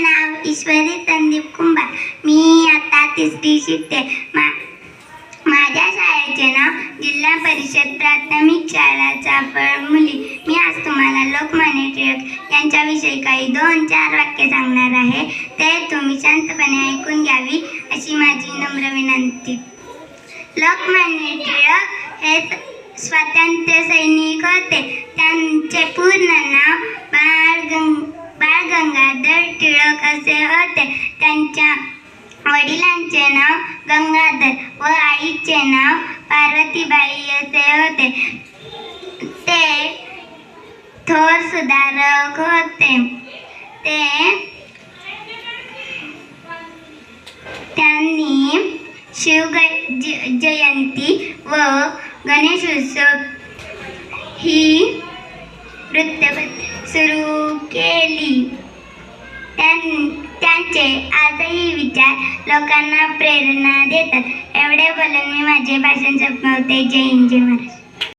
नाव ईश्वरी संदीप कुंभार. मी आता 3री शिकते. माझ्या शाळेचे नाव जिल्हा परिषद प्राथमिक शाळा चाफळ मुली. मी आज तुम्हाला लोकमान्य टिळक यांच्याविषयी काही 2-4 वाक्य सांगणार आहे. ते तुम्ही शांतपणे ऐकून घ्यावी अशी माझी नम्र विनंती. लोकमान्य टिळक हे स्वातंत्र्य सैनिक होते. त्यांचे पूर्ण नाव बाळ गंगाधर टिळक असे होते. त्यांच्या वडिलांचे नाव गंगाधर व आईचे नाव पार्वतीबाई असे होते. ते थोर सुधारक होते. त्यांनी शिवजयंती व गणेशोत्सव ही वृत्तपत्रे सुरू केली. त्यांचे आजही विचार लोकांना प्रेरणा देतात. एवढे बोलून मी माझे भाषण संपवते. जय हिंद, जय महाराष्ट्र.